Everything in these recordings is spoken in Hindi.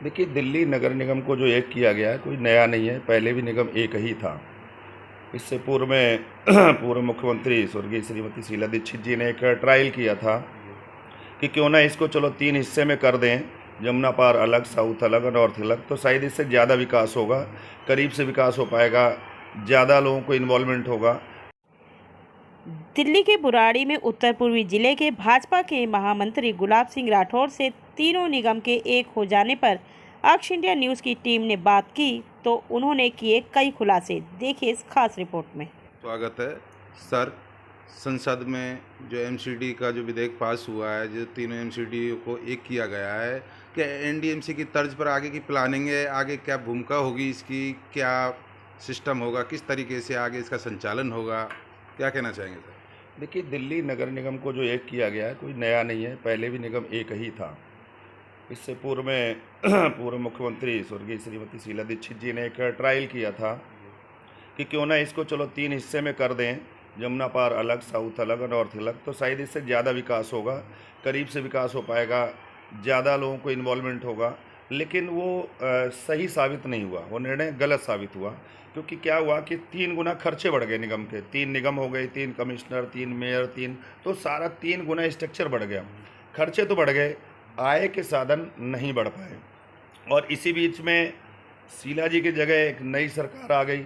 देखिए, दिल्ली नगर निगम को जो एक किया गया है कोई नया नहीं है, पहले भी निगम एक ही था। इससे पूर्व में पूर्व मुख्यमंत्री स्वर्गीय श्रीमती शीला दीक्षित जी ने एक ट्रायल किया था कि क्यों ना इसको चलो 3 हिस्से में कर दें, जमुना पार अलग, साउथ अलग और नॉर्थ अलग, तो शायद इससे ज़्यादा विकास होगा, करीब से विकास हो पाएगा, ज़्यादा लोगों को इन्वॉल्वमेंट होगा। दिल्ली के बुराड़ी में उत्तर पूर्वी जिले के भाजपा के महामंत्री गुलाब सिंह राठौर से तीनों निगम के एक हो जाने पर अक्ष इंडिया न्यूज़ की टीम ने बात की तो उन्होंने किए कई खुलासे। देखिए इस खास रिपोर्ट में। स्वागत है सर। संसद में जो एमसीडी का जो विधेयक पास हुआ है, जो तीनों एमसीडी को एक किया गया है, क्या एनडीएमसी की तर्ज पर आगे की प्लानिंग है? आगे क्या भूमिका होगी इसकी? क्या सिस्टम होगा? किस तरीके से आगे इसका संचालन होगा? क्या कहना चाहेंगे सर? देखिए, दिल्ली नगर निगम को जो एक किया गया है कोई नया नहीं है, पहले भी निगम एक ही था। इससे पूर्व में पूर्व मुख्यमंत्री स्वर्गीय श्रीमती शीला दीक्षित जी ने एक ट्रायल किया था कि क्यों ना इसको चलो 3 हिस्से में कर दें, जमुना पार अलग, साउथ अलग और नॉर्थ अलग, तो शायद इससे ज़्यादा विकास होगा, करीब से विकास हो पाएगा, ज़्यादा लोगों को इन्वॉल्वमेंट होगा। लेकिन वो सही साबित नहीं हुआ, वो निर्णय गलत साबित हुआ, क्योंकि क्या हुआ कि 3 गुना खर्चे बढ़ गए निगम के। 3 निगम हो गए, 3 कमिश्नर, 3 मेयर, 3, तो सारा 3 गुना स्ट्रक्चर बढ़ गया। खर्चे तो बढ़ गए, आय के साधन नहीं बढ़ पाए। और इसी बीच में शीला जी की जगह एक नई सरकार आ गई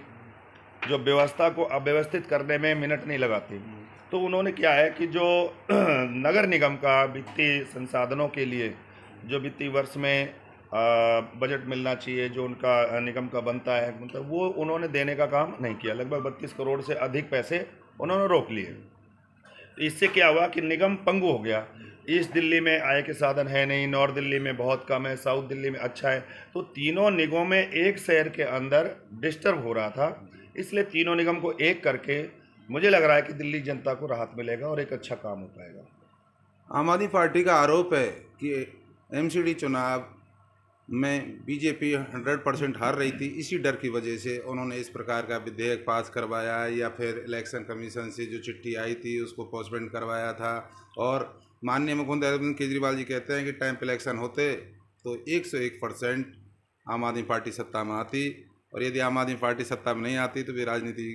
जो व्यवस्था को अव्यवस्थित करने में मिनट नहीं लगाती। तो उन्होंने क्या है कि जो नगर निगम का वित्तीय संसाधनों के लिए जो वित्तीय वर्ष में बजट मिलना चाहिए, जो उनका निगम का बनता है, मतलब वो उन्होंने देने का काम नहीं किया। लगभग 32 करोड़ से अधिक पैसे उन्होंने रोक लिए। इससे क्या हुआ कि निगम पंगु हो गया। ईस्ट दिल्ली में आय के साधन है नहीं, नॉर्थ दिल्ली में बहुत कम है, साउथ दिल्ली में अच्छा है, तो तीनों निगमों में एक शहर के अंदर डिस्टर्ब हो रहा था। इसलिए तीनों निगम को एक करके मुझे लग रहा है कि दिल्ली जनता को राहत मिलेगा और एक अच्छा काम हो पाएगा। आम आदमी पार्टी का आरोप है कि एमसीडी चुनाव में बीजेपी 100% हार रही थी, इसी डर की वजह से उन्होंने इस प्रकार का विधेयक पास करवाया, या फिर इलेक्शन कमीशन से जो चिट्ठी आई थी उसको पोस्टपोन करवाया था। और माननीय मुख्यमंत्री अरविंद केजरीवाल जी कहते हैं कि टाइम पे इलेक्शन होते तो 101% आम आदमी पार्टी सत्ता में आती, और यदि आम आदमी पार्टी सत्ता में नहीं आती तो वे राजनीति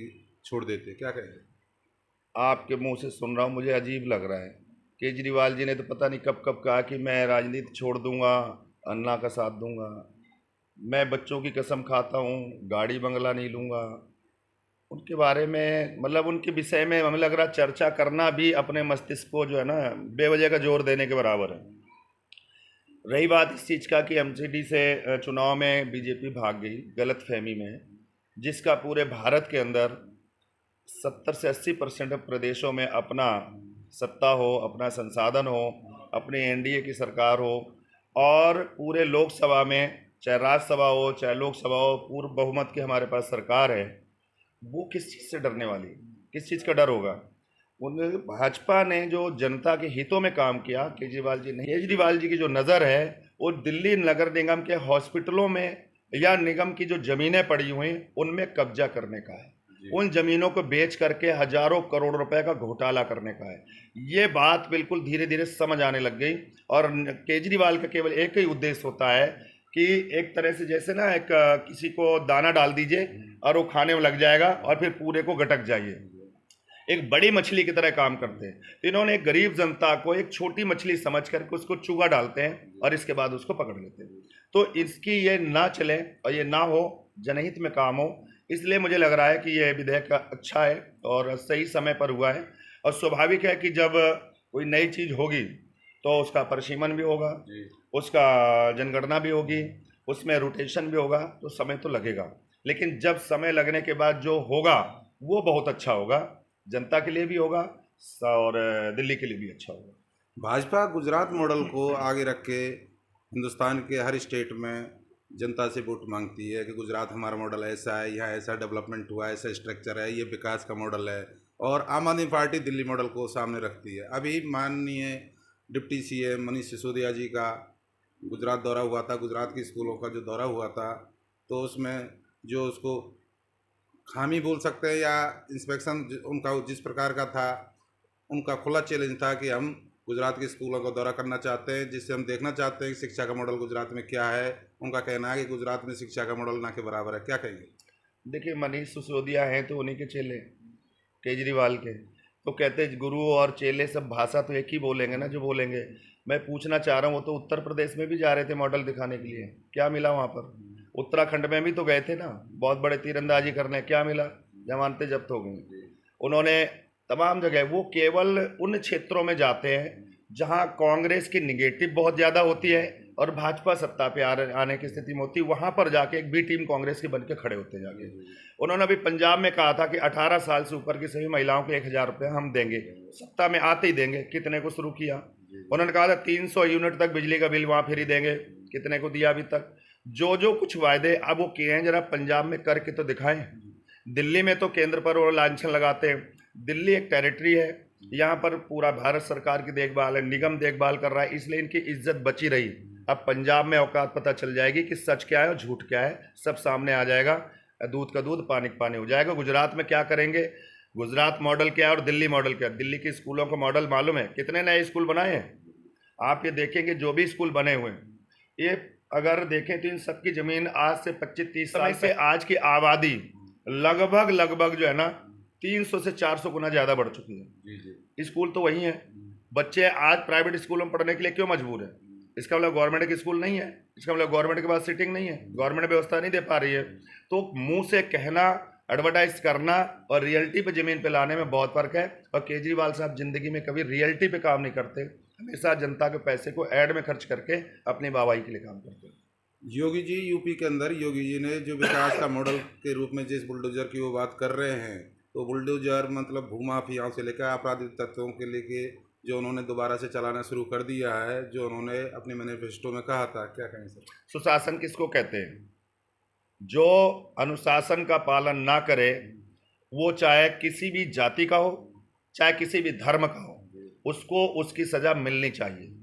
छोड़ देते। क्या कहेंगे? आपके मुंह से सुन रहा हूँ, मुझे अजीब लग रहा है। केजरीवाल जी ने तो पता नहीं कब कब कहा कि मैं राजनीति छोड़ दूंगा, अन्ना का साथ दूंगा। मैं बच्चों की कसम खाता हूँ, गाड़ी बंगला नहीं लूँगा। उनके बारे में, मतलब उनके विषय में हमें लग रहा चर्चा करना भी अपने मस्तिष्क को जो है ना बेवजह का जोर देने के बराबर है। रही बात इस चीज़ का कि एमसीडी से चुनाव में बीजेपी भाग गई गलत फहमी में, जिसका पूरे भारत के अंदर 70 से 80% प्रदेशों में अपना सत्ता हो, अपना संसाधन हो, अपनी एनडीए की सरकार हो, और पूरे लोकसभा में, चाहे राज्यसभा हो चाहे लोकसभा हो, पूर्ण बहुमत की हमारे पास सरकार है। वो किस चीज़ से डरने वाली, किस चीज़ का डर होगा? उन भाजपा ने जो जनता के हितों में काम किया, केजरीवाल जी ने, केजरीवाल जी की जो नज़र है वो दिल्ली नगर निगम के हॉस्पिटलों में या निगम की जो ज़मीनें पड़ी हुई उनमें कब्जा करने का है। उन ज़मीनों को बेच करके हजारों करोड़ रुपए का घोटाला करने का है। ये बात बिल्कुल धीरे धीरे समझ आने लग गई। और केजरीवाल का केवल एक ही उद्देश्य होता है कि एक तरह से जैसे ना एक किसी को दाना डाल दीजिए और वो खाने में लग जाएगा और फिर पूरे को गटक जाइए। एक बड़ी मछली की तरह काम करते हैं। तो इन्होंने एक गरीब जनता को एक छोटी मछली समझ करके उसको चूगा डालते हैं और इसके बाद उसको पकड़ लेते हैं। तो इसकी ये ना चले और ये ना हो, जनहित में काम हो, इसलिए मुझे लग रहा है कि ये विधेयक अच्छा है और सही समय पर हुआ है। और स्वाभाविक है कि जब कोई नई चीज़ होगी तो उसका परिसीमन भी होगा, उसका जनगणना भी होगी, उसमें रोटेशन भी होगा, तो समय तो लगेगा। लेकिन जब समय लगने के बाद जो होगा वो बहुत अच्छा होगा, जनता के लिए भी होगा और दिल्ली के लिए भी अच्छा होगा। भाजपा गुजरात मॉडल को आगे रख के हिंदुस्तान के हर स्टेट में जनता से वोट मांगती है कि गुजरात हमारा मॉडल ऐसा है, यहाँ ऐसा डेवलपमेंट हुआ है, ऐसा स्ट्रक्चर है, ये विकास का मॉडल है। और आम आदमी पार्टी दिल्ली मॉडल को सामने रखती है। अभी माननीय डिप्टी सीएम मनीष सिसोदिया जी का गुजरात दौरा हुआ था, गुजरात के स्कूलों का जो दौरा हुआ था, तो उसमें जो उसको खामी बोल सकते हैं या इंस्पेक्शन उनका जिस प्रकार का था, उनका खुला चैलेंज था कि हम गुजरात के स्कूलों का दौरा करना चाहते हैं, जिससे हम देखना चाहते हैं कि शिक्षा का मॉडल गुजरात में क्या है। उनका कहना है कि गुजरात में शिक्षा का मॉडल ना के बराबर है। क्या कहेंगे? देखिए, मनीष सिसोदिया हैं तो उन्हीं के चेले, केजरीवाल के। तो कहते हैं गुरु और चेले सब भाषा तो एक ही बोलेंगे ना जो बोलेंगे। मैं पूछना चाह रहा हूँ, वो तो उत्तर प्रदेश में भी जा रहे थे मॉडल दिखाने के लिए, क्या मिला वहाँ पर? उत्तराखंड में भी तो गए थे ना, बहुत बड़े तीरंदाजी करने, क्या मिला? जमानतें जब्त हो गई। उन्होंने तमाम जगह, वो केवल उन क्षेत्रों में जाते हैं जहाँ कांग्रेस की निगेटिव बहुत ज़्यादा होती है और भाजपा सत्ता पे आने की स्थिति में होती है, वहाँ पर जाके एक बी टीम कांग्रेस के बन के खड़े होते जाके। उन्होंने अभी पंजाब में कहा था कि 18 साल से ऊपर की सभी महिलाओं को 1000 रुपये हम देंगे, सत्ता में आते ही देंगे। कितने को शुरू किया? उन्होंने कहा था 300 यूनिट तक बिजली का बिल वहाँ फ्री देंगे, कितने को दिया अभी तक? जो कुछ वायदे अब वो किए हैं, जरा पंजाब में करके तो दिखाएं। दिल्ली में तो केंद्र पर वो लांछन लगाते हैं। दिल्ली एक टेरिटरी है, यहाँ पर पूरा भारत सरकार की देखभाल है, निगम देखभाल कर रहा है, इसलिए इनकी इज्जत बची रही। अब पंजाब में औकात पता चल जाएगी कि सच क्या है और झूठ क्या है, सब सामने आ जाएगा। दूध का दूध पानी का पानी हो जाएगा। गुजरात में क्या करेंगे? गुजरात मॉडल क्या है और दिल्ली मॉडल क्या है? दिल्ली के स्कूलों का मॉडल मालूम है? कितने नए स्कूल बनाए हैं आप? ये देखेंगे जो भी स्कूल बने हुए हैं, ये अगर देखें तो इन सबकी ज़मीन आज से 25-30 साल से आज की आबादी लगभग जो है ना 300 से 400 गुना ज़्यादा बढ़ चुकी है। स्कूल तो वही है। बच्चे आज प्राइवेट स्कूलों में पढ़ने के लिए क्यों मजबूर है? इसका मतलब गवर्नमेंट के स्कूल नहीं है, इसका मतलब गवर्नमेंट के पास सीटिंग नहीं है, गवर्नमेंट व्यवस्था नहीं दे पा रही है। तो मुंह से कहना, एडवर्टाइज करना और रियलिटी पे ज़मीन पे लाने में बहुत फ़र्क है। और केजरीवाल साहब ज़िंदगी में कभी रियलिटी पे काम नहीं करते, हमेशा जनता के पैसे को ऐड में खर्च करके अपनी वाहवाही के लिए काम करते हैं। योगी जी, यूपी के अंदर योगी जी ने जो विकास का मॉडल के रूप में जिस बुलडोजर की वो बात कर रहे हैं, तो बुलडोजर मतलब भूमाफियाओं से लेकर आपराधिक तत्वों के लेके जो उन्होंने दोबारा से चलाना शुरू कर दिया है, जो उन्होंने अपने मैनिफेस्टो में कहा था। क्या कहें सर? सुशासन किसको कहते हैं? जो अनुशासन का पालन ना करे, वो चाहे किसी भी जाति का हो, चाहे किसी भी धर्म का हो, उसको उसकी सज़ा मिलनी चाहिए।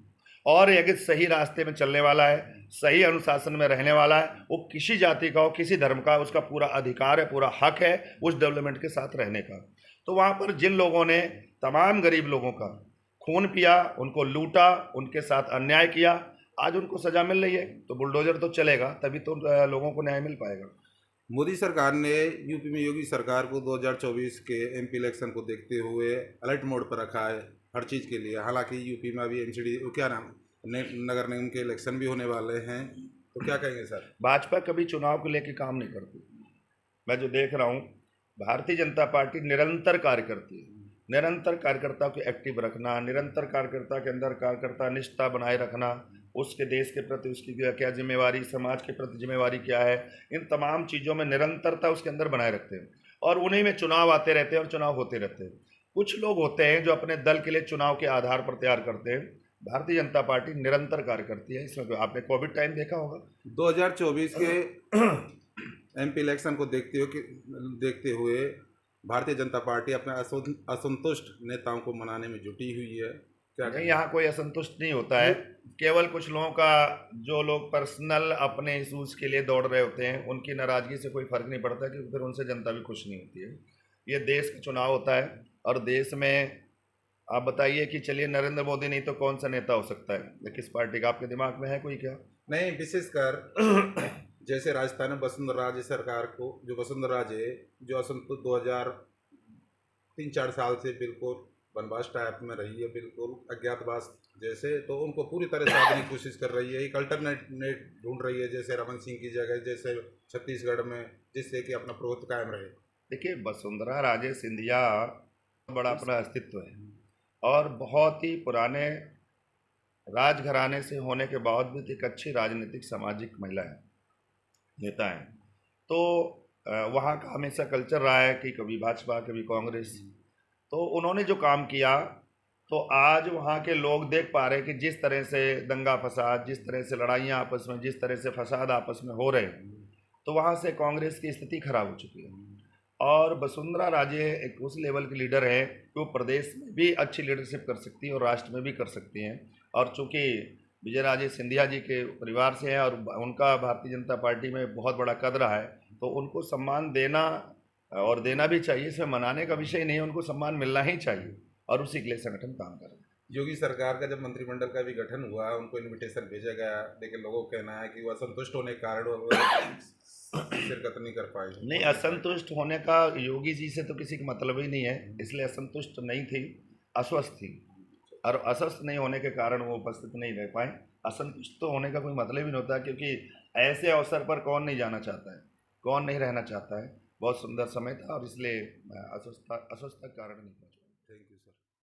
और यदि सही रास्ते में चलने वाला है, सही अनुशासन में रहने वाला है, वो किसी जाति का हो, किसी धर्म का, उसका पूरा अधिकार है, पूरा हक है उस डेवलपमेंट के साथ रहने का। तो वहाँ पर जिन लोगों ने तमाम गरीब लोगों का खून पिया, उनको लूटा, उनके साथ अन्याय किया, आज उनको सज़ा मिल रही है। तो बुलडोजर तो चलेगा, तभी तो लोगों को न्याय मिल पाएगा। मोदी सरकार ने यूपी में योगी सरकार को 2024 के एमपी इलेक्शन को देखते हुए अलर्ट मोड पर रखा है हर चीज़ के लिए। हालांकि यूपी में अभी एमसीडी क्या नाम नगर निगम के इलेक्शन भी होने वाले हैं, तो क्या कहेंगे सर? भाजपा कभी चुनाव को लेकर काम नहीं करती। मैं जो देख रहा हूँ, भारतीय जनता पार्टी निरंतर कार्य करती है। निरंतर कार्यकर्ता को एक्टिव रखना, निरंतर कार्यकर्ता के अंदर कार्यकर्ता निष्ठा बनाए रखना, उसके देश के प्रति उसकी क्या जिम्मेवारी, समाज के प्रति जिम्मेवारी क्या है, इन तमाम चीज़ों में निरंतरता उसके अंदर बनाए रखते हैं। और उन्हीं में चुनाव आते रहते हैं और चुनाव होते रहते हैं। कुछ लोग होते हैं जो अपने दल के लिए चुनाव के आधार पर तैयार करते हैं। भारतीय जनता पार्टी निरंतर कार्य करती है। इसमें आपने कोविड टाइम देखा होगा। 2024 के एमपी इलेक्शन को देखते हुए भारतीय जनता पार्टी अपने असंतुष्ट नेताओं को मनाने में जुटी हुई है। क्या नहीं, यहाँ कोई असंतुष्ट नहीं होता है। केवल कुछ लोगों का, जो लोग पर्सनल अपने इशूज़ के लिए दौड़ रहे होते हैं, उनकी नाराज़गी से कोई फ़र्क नहीं पड़ता, क्योंकि फिर उनसे जनता भी खुश नहीं होती है। ये देश का चुनाव होता है और देश में आप बताइए कि चलिए नरेंद्र मोदी नहीं तो कौन सा नेता हो सकता है? किस पार्टी का आपके दिमाग में है कोई? क्या नहीं, विशेषकर जैसे राजस्थान में वसुंधरा राजे सरकार को, जो वसुंधरा राजे जो असंतुष्ट 2003-4 साल से बिल्कुल वनवास टाइप में रही है, बिल्कुल अज्ञातवास जैसे, तो उनको पूरी तरह साधने की कोशिश कर रही है। एक अल्टरनेट ढूंढ रही है, जैसे रमन सिंह की जगह, जैसे छत्तीसगढ़ में, जिससे कि अपना प्रभुत्व कायम रहे। देखिए, वसुंधरा राजे सिंधिया बड़ा अपना अस्तित्व है और बहुत ही पुराने राजघराने से होने के बावजूद एक अच्छी राजनीतिक सामाजिक महिला है, नेता हैं। तो वहाँ का हमेशा कल्चर रहा है कि कभी भाजपा कभी कांग्रेस। तो उन्होंने जो काम किया, तो आज वहाँ के लोग देख पा रहे हैं कि जिस तरह से दंगा फसाद, जिस तरह से लड़ाइयाँ आपस में, जिस तरह से फसाद आपस में हो रहे हैं, तो वहाँ से कांग्रेस की स्थिति खराब हो चुकी है। और वसुंधरा राजे एक उस लेवल की लीडर है कि वो प्रदेश में भी अच्छी लीडरशिप कर सकती हैं और राष्ट्र में भी कर सकती हैं। और चूँकि विजय राजे सिंधिया जी के परिवार से हैं और उनका भारतीय जनता पार्टी में बहुत बड़ा कद रहा है, तो उनको सम्मान देना और देना भी चाहिए। इसमें मनाने का विषय नहीं है, उनको सम्मान मिलना ही चाहिए और उसी के लिए संगठन काम कर रहा है। योगी सरकार का जब मंत्रिमंडल का भी गठन हुआ, उनको इनविटेशन भेजा गया, लेकिन लोगों का कहना है कि वो असंतुष्ट होने के कारण वो शिरकत नहीं कर पाए। नहीं, असंतुष्ट होने का योगी जी से तो किसी का मतलब ही नहीं है, इसलिए असंतुष्ट नहीं थी, अस्वस्थ थी, और अस्वस्थ नहीं होने के कारण वो उपस्थित नहीं रह पाए। असंतुष्ट तो होने का कोई मतलब ही नहीं होता, क्योंकि ऐसे अवसर पर कौन नहीं जाना चाहता है, कौन नहीं रहना चाहता है। बहुत सुंदर समय था और इसलिए अस्वस्थता अस्वस्थता का कारण नहीं था।